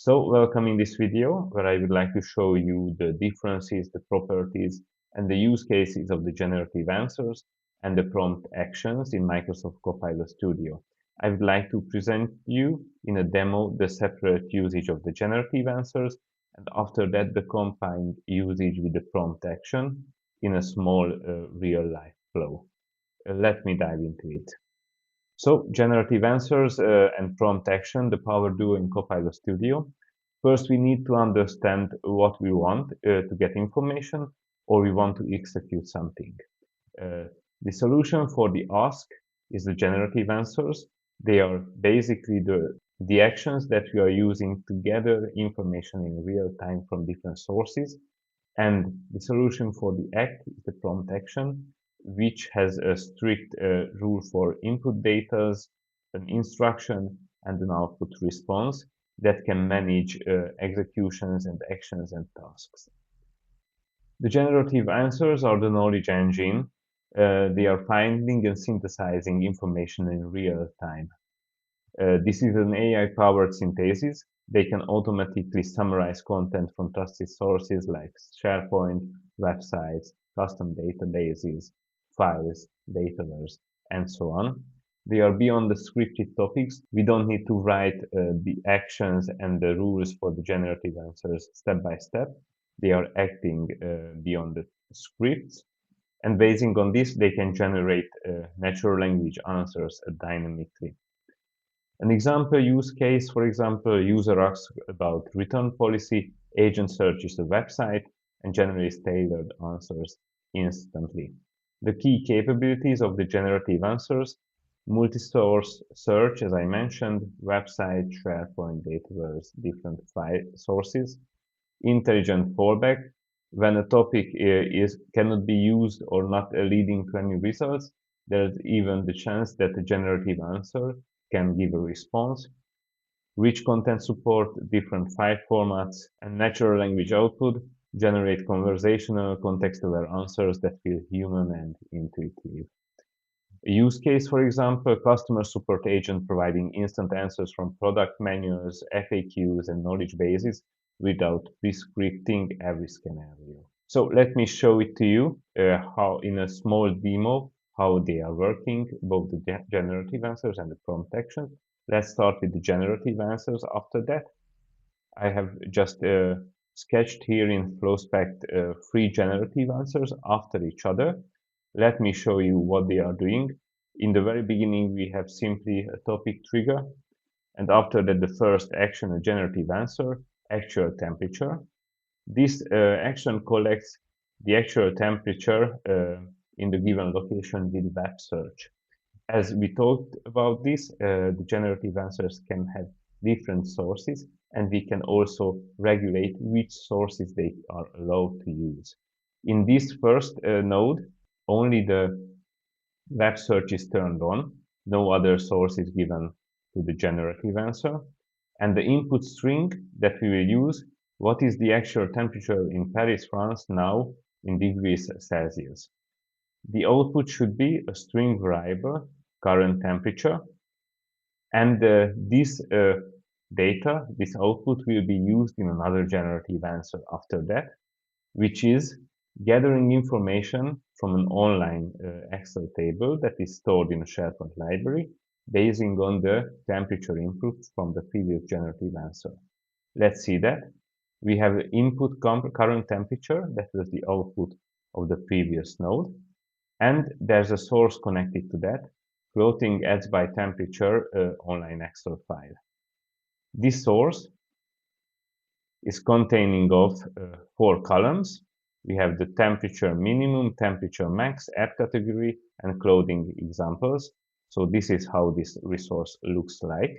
So welcome in this video where I would like to show you the differences, the properties, and the use cases of the generative answers and the prompt actions in Microsoft Copilot Studio. I would like to present you in a demo the separate usage of the generative answers, and after that the combined usage with the prompt action in a small real-life flow. Let me dive into it. So, generative answers and prompt action, the power duo in Copilot Studio. First, we need to understand what we want to get information, or we want to execute something. The solution for the ask is the generative answers. They are basically the actions that we are using to gather information in real time from different sources. And the solution for the act is the prompt action, which has a strict rule for input data, an instruction, and an output response that can manage executions and actions and tasks. The generative answers are the knowledge engine. They are finding and synthesizing information in real time. This is an AI-powered synthesis. They can automatically summarize content from trusted sources like SharePoint, websites, custom databases, files, dataverse, and so on. They are beyond the scripted topics. We don't need to write the actions and the rules for the generative answers step by step. They are acting beyond the scripts. And basing on this, they can generate natural language answers dynamically. An example use case, for example, user asks about return policy, agent searches the website and generates tailored answers instantly. The key capabilities of the generative answers: multi-source search, as I mentioned, website, SharePoint, Dataverse, different file sources, intelligent fallback. When a topic cannot be used or not leading to any results, there's even the chance that the generative answer can give a response, rich content support, different file formats, and natural language output generate conversational, context-aware answers that feel human and intuitive. A use case, for example, customer support agent providing instant answers from product manuals, FAQs, and knowledge bases without prescripting every scenario. So let me show it to you how in a small demo how they are working, both the generative answers and the prompt action. Let's start with the generative answers after that. I have just sketched here in Flowspect 3 generative answers after each other. Let me show you what they are doing. In the very beginning, we have simply a topic trigger, and after that, the first action, a generative answer, actual temperature. This action collects the actual temperature in the given location with web search. As we talked about this, the generative answers can have different sources, and we can also regulate which sources they are allowed to use. In this first node, only the web search is turned on, no other source is given to the generative answer, and the input string that we will use, what is the actual temperature in Paris, France now in degrees Celsius. The output should be a string variable, current temperature, and this data, this output will be used in another generative answer after that, which is gathering information from an online Excel table that is stored in a SharePoint library, basing on the temperature input from the previous generative answer. Let's see that. We have the input current temperature, that was the output of the previous node, and there's a source connected to that, floating adds by temperature online Excel file. This source is containing of 4 columns. We have the temperature minimum, temperature max, app category, and clothing examples. So this is how this resource looks like.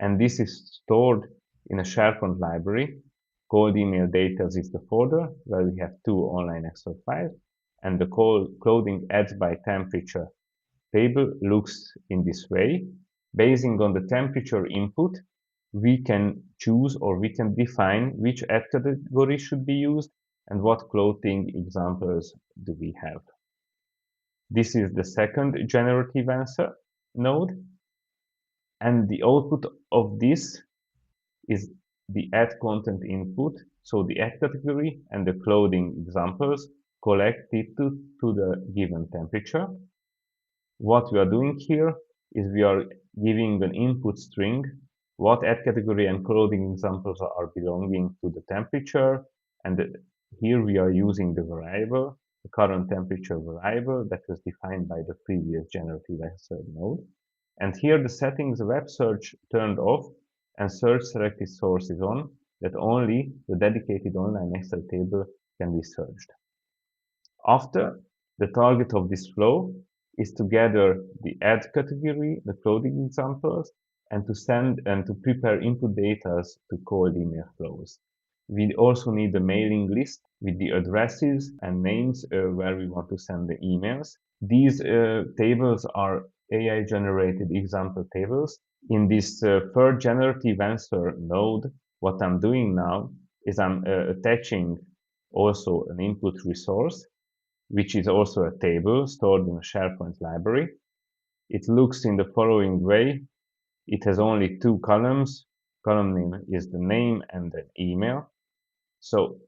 And this is stored in a SharePoint library. Cold email data is the folder where we have 2 online Excel files. And the clothing adds by temperature table looks in this way. Basing on the temperature input, we can choose or we can define which app category should be used and what clothing examples do we have. This is the second generative answer node, and the output of this is the add content input, so the add category and the clothing examples collected to the given temperature. What we are doing here is we are giving an input string, what add category and clothing examples are belonging to the temperature, and here we are using the variable, the current temperature variable that was defined by the previous generative answer node. And here the settings web search turned off and search selected source is on, that only the dedicated online Excel table can be searched. After, the target of this flow is to gather the add category, the clothing examples, and to send and to prepare input data to cold email flows. We also need the mailing list with the addresses and names where we want to send the emails. These tables are AI-generated example tables. In this third generative answer node, what I'm doing now is I'm attaching also an input resource, which is also a table stored in a SharePoint library. It looks in the following way. It has only two columns. Column name is the name and the email. So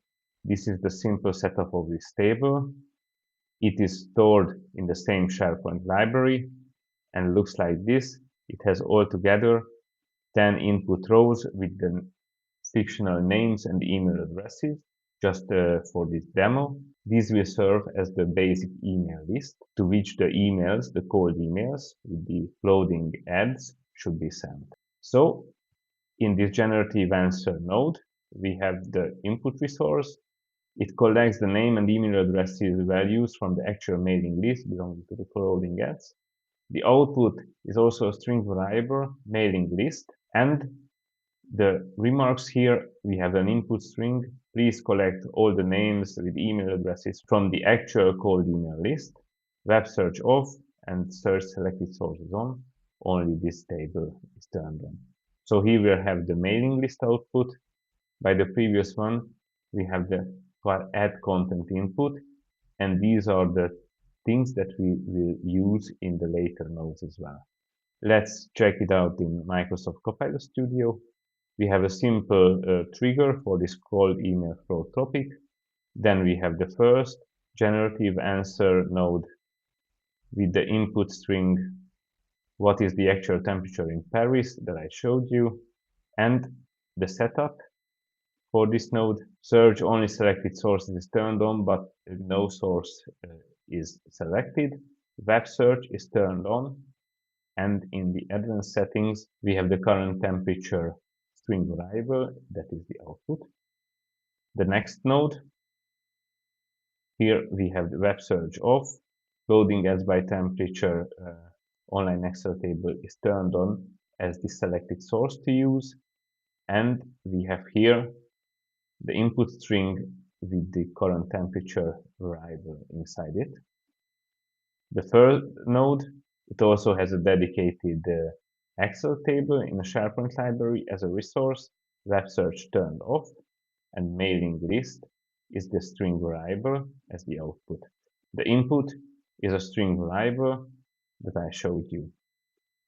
this is the simple setup of this table. It is stored in the same SharePoint library and looks like this. It has altogether 10 input rows with the fictional names and email addresses. Just for this demo, these will serve as the basic email list to which the emails, the cold emails with the clothing ads should be sent. So in this generative answer node, we have the input resource. It collects the name and email addresses values from the actual mailing list belonging to the clothing ads. The output is also a string variable mailing list, and the remarks here, we have an input string. Please collect all the names with email addresses from the actual cold email list. Web search off and search selected sources on. Only this table is turned on. So here we have the mailing list output. By the previous one, we have the add content input, and these are the things that we will use in the later nodes as well. Let's check it out in Microsoft Copilot Studio. We have a simple trigger for this cold email flow topic. Then we have the first generative answer node with the input string, what is the actual temperature in Paris that I showed you, and the setup for this node. Search only selected sources is turned on, but no source is selected. Web search is turned on, and in the advanced settings, we have the current temperature string variable, that is the output. The next node, here we have the web search off, loading as by temperature online Excel table is turned on as the selected source to use, and we have here the input string with the current temperature variable inside it. The third node, it also has a dedicated Excel table in a SharePoint library as a resource, web search turned off, and mailing list is the string variable as the output. The input is a string variable that I showed you.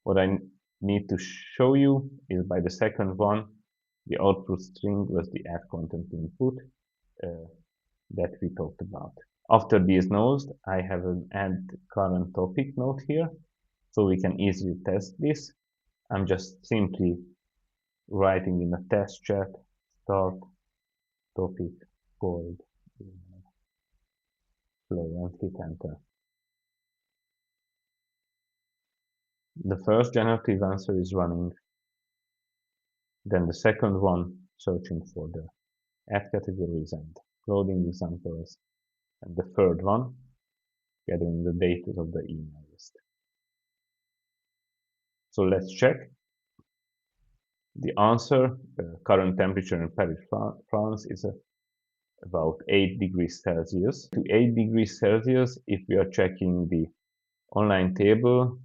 What I need to show you is by the second one, the output string was the add content input that we talked about. After these nodes, I have an add current topic node here, so we can easily test this. I'm just simply writing in a test chat, start topic cold flow, and hit enter. The first generative answer is running. Then the second one searching for the add categories and clothing examples. And the third one gathering the data of the email list. So let's check. The answer, current temperature in Paris, France is about 8 degrees Celsius. To 8 degrees Celsius, if we are checking the online table,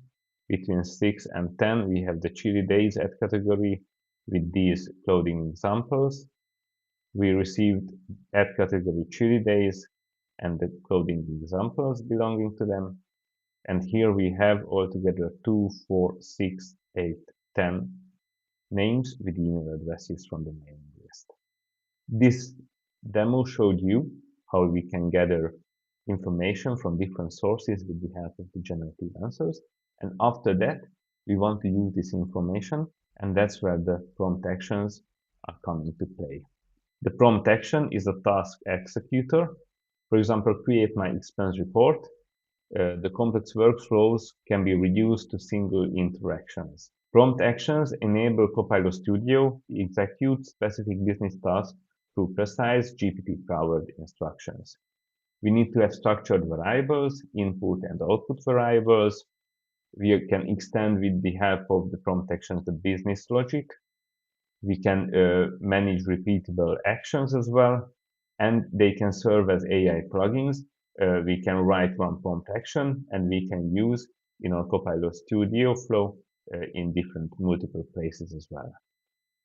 between 6 and 10, we have the chilly days add category with these clothing examples. We received add category chilly days and the clothing examples belonging to them. And here we have altogether 2, 4, 6, 8, 10 names with email addresses from the mailing This demo showed you how we can gather information from different sources with the help of the generative answers. And after that, we want to use this information, and that's where the prompt actions are coming to play. The prompt action is a task executor. For example, create my expense report. The complex workflows can be reduced to single interactions. Prompt actions enable Copilot Studio to execute specific business tasks through precise GPT-powered instructions. We need to have structured variables, input and output variables. We can extend with the help of the prompt actions the business logic. We can manage repeatable actions as well, and they can serve as AI plugins. We can write one prompt action, and we can use in our Copilot Studio flow in different multiple places as well.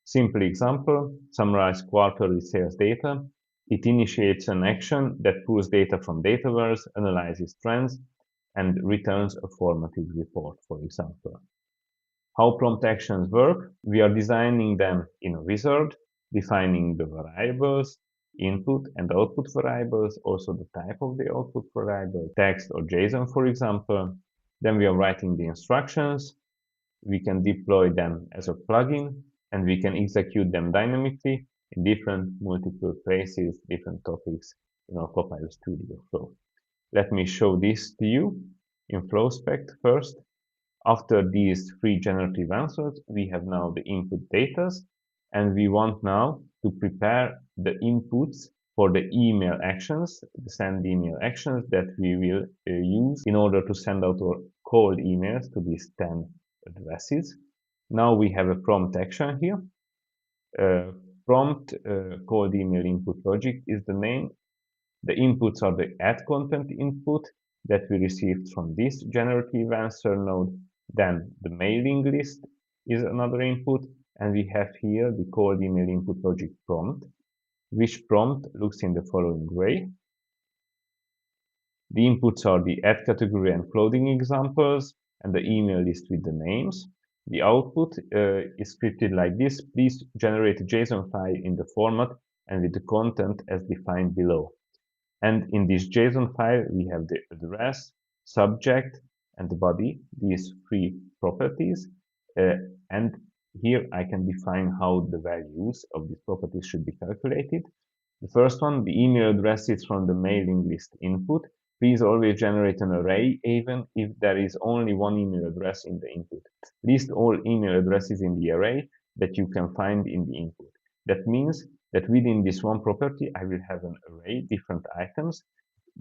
Simple example, summarize quarterly sales data. It initiates an action that pulls data from Dataverse, analyzes trends, and returns a formatted report, for example. How prompt actions work? We are designing them in a wizard, defining the variables, input and output variables, also the type of the output variable, text or JSON, for example. Then we are writing the instructions. We can deploy them as a plugin, and we can execute them dynamically in different multiple places, different topics in our Copilot Studio flow. Let me show this to you in FlowSpec first. After these three generative answers, we have now the input data, and we want now to prepare the inputs for the email actions, the send email actions that we will use in order to send out our cold emails to these 10 addresses. Now we have a prompt action here. Prompt cold email input logic is the name. The inputs are the add content input that we received from this generative answer node. Then the mailing list is another input, and we have here the cold email input logic prompt, which prompt looks in the following way. The inputs are the add category and clothing examples, and the email list with the names. The output is scripted like this. Please generate a JSON file in the format and with the content as defined below. And in this JSON file, we have the address, subject, and the body, these three properties. And here I can define how the values of these properties should be calculated. The first one, the email address is from the mailing list input. Please always generate an array even if there is only one email address in the input. List all email addresses in the array that you can find in the input. That means that within this one property, I will have an array, different items,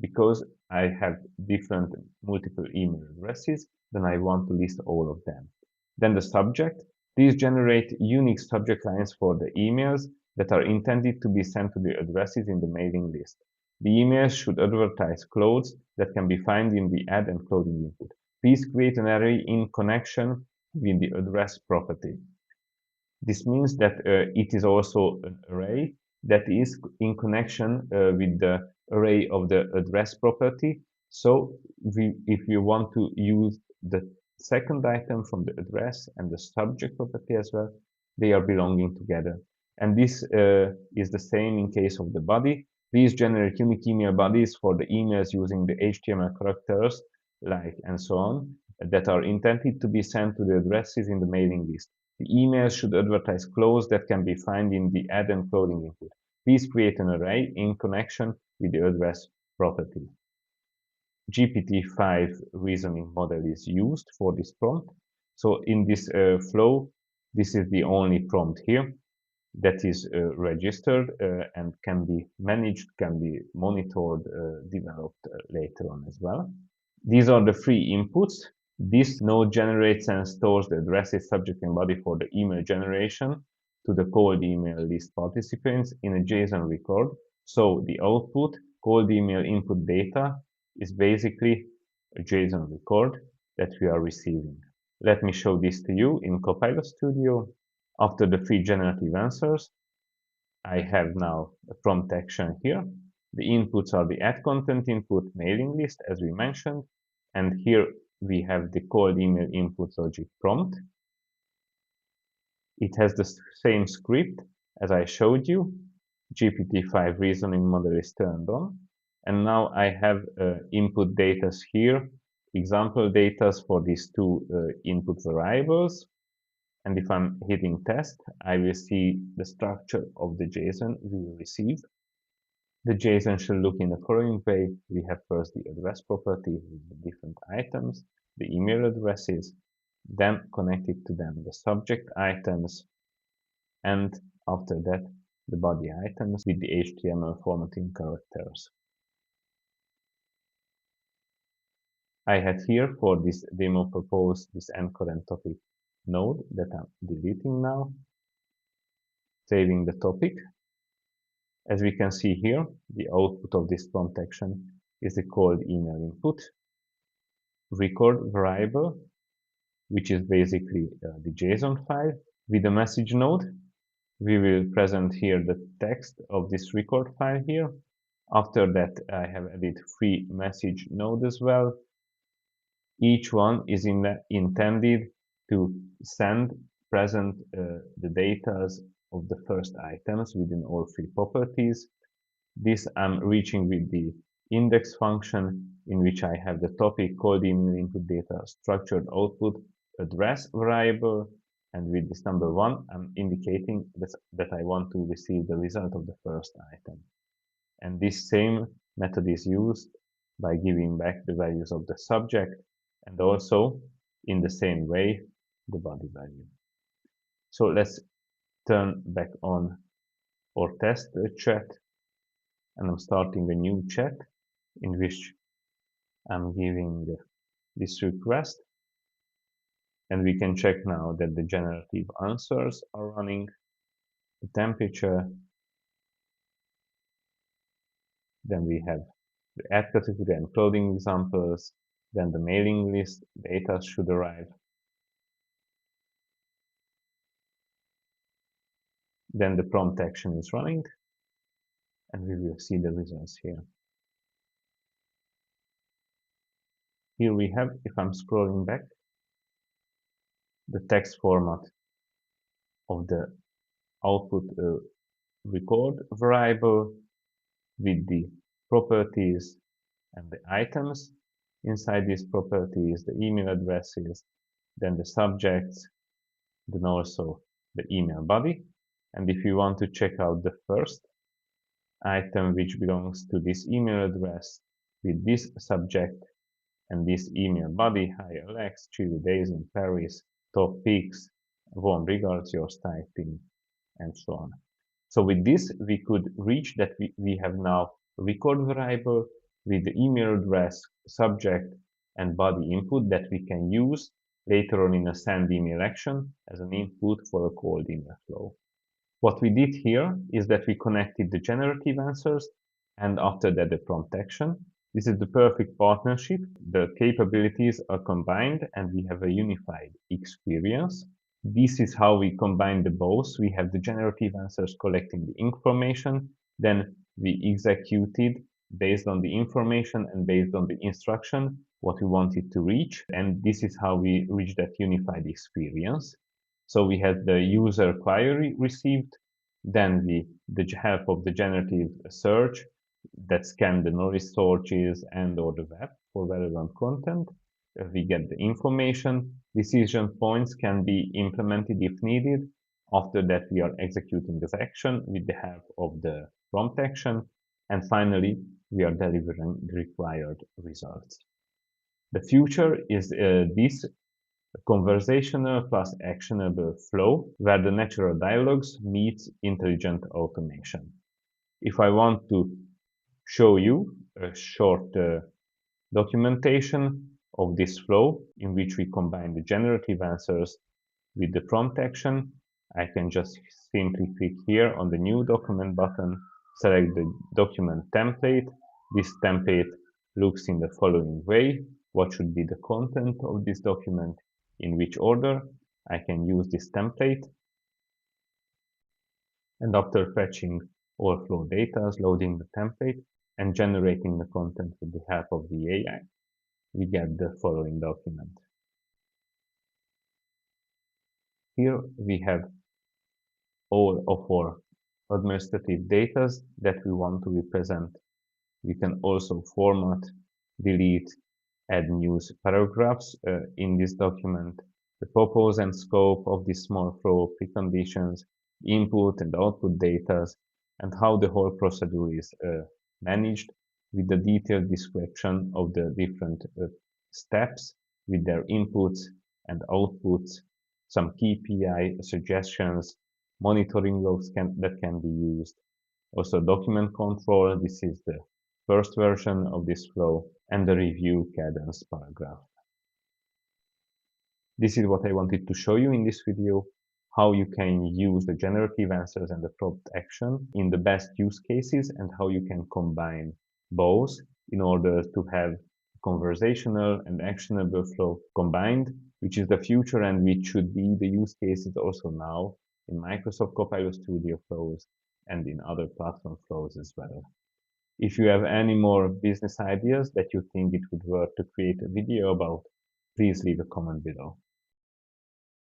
because I have different multiple email addresses, then I want to list all of them. Then the subject, please generate unique subject lines for the emails that are intended to be sent to the addresses in the mailing list. The emails should advertise clothes that can be found in the add and clothing input. Please create an array in connection with the address property. This means that it is also an array that is in connection with the array of the address property. So if you want to use the second item from the address and the subject property as well, they are belonging together. And this is the same in case of the body. Please generate unique email bodies for the emails using the HTML characters, like and so on, that are intended to be sent to the addresses in the mailing list. The email should advertise clothes that can be found in the add and clothing input. Please create an array in connection with the address property. GPT-5 reasoning model is used for this prompt. So in this flow, this is the only prompt here that is registered and can be managed, can be monitored, developed later on as well. These are the three inputs. This node generates and stores the addresses, subject, and body for the email generation to the cold email list participants in a JSON record. So the output, cold email input data, is basically a JSON record that we are receiving. Let me show this to you in Copilot Studio. After the three generative answers, I have now a prompt action here. The inputs are the add content input mailing list, as we mentioned, and here we have the cold email input logic prompt. It has the same script as I showed you, GPT-5 reasoning model is turned on. And now I have input data here, example data for these two input variables. And if I'm hitting test, I will see the structure of the JSON we will receive. The JSON should look in the following way. We have first the address property with the different items, the email addresses, then connected to them the subject items, and after that the body items with the HTML formatting characters. I had here for this demo purpose this current topic node that I'm deleting now, saving the topic. As we can see here, the output of this prompt action is the called email input, record variable, which is basically the JSON file. With the message node, we will present here the text of this record file here. After that, I have added 3 message nodes as well. Each one is intended to present the data of the first items within all 3 properties. This I'm reaching with the index function, in which I have the topic, called email input data, structured output, address variable, and with this number 1, I'm indicating that I want to receive the result of the first item. And this same method is used by giving back the values of the subject, and also in the same way the body value. So let's turn back on or test the chat, and I'm starting a new chat in which I'm giving this request, and we can check now that the generative answers are running, the temperature, then we have the add category and clothing examples, then the mailing list data should arrive, then the prompt action is running, and we will see the results here. Here we have, if I'm scrolling back, the text format of the output record variable with the properties and the items. Inside these properties, the email addresses, then the subjects, then also the email body. And if you want to check out the first item, which belongs to this email address with this subject and this email body, hi Alex, chilly days in Paris, top pics, warm regards, yours typing, and so on. So with this, we could reach that we have now record variable with the email address, subject, and body input that we can use later on in a send email action as an input for a cold email flow. What we did here is that we connected the generative answers and after that the prompt action. This is the perfect partnership. The capabilities are combined and we have a unified experience. This is how we combine the both. We have the generative answers collecting the information, then we executed based on the information and based on the instruction what we wanted to reach, and this is how we reach that unified experience. So we had the user query received, then the help of the generative search that scanned the knowledge sources and or the web for relevant content. We get the information. Decision points can be implemented if needed. After that, we are executing this action with the help of the prompt action. And finally, we are delivering the required results. The future is this conversational plus actionable flow, where the natural dialogues meets intelligent automation. If I want to show you a short documentation of this flow in which we combine the generative answers with the prompt action, I can just simply click here on the new document button, select the document template. This template looks in the following way. What should be the content of this document, in which order. I can use this template. And after fetching all flow data, loading the template, and generating the content with the help of the AI, we get the following document. Here we have all of our administrative data that we want to represent. We can also format, delete, add new paragraphs in this document. The purpose and scope of this small flow, preconditions, input and output data, and how the whole procedure is managed with the detailed description of the different steps with their inputs and outputs, some KPI suggestions, monitoring logs that can be used. Also document control, this is the first version of this flow, and the review cadence paragraph. This is what I wanted to show you in this video, how you can use the generative answers and the prompt action in the best use cases and how you can combine both in order to have conversational and actionable flow combined, which is the future and which should be the use cases also now in Microsoft Copilot Studio flows and in other platform flows as well. If you have any more business ideas that you think it would work to create a video about, please leave a comment below.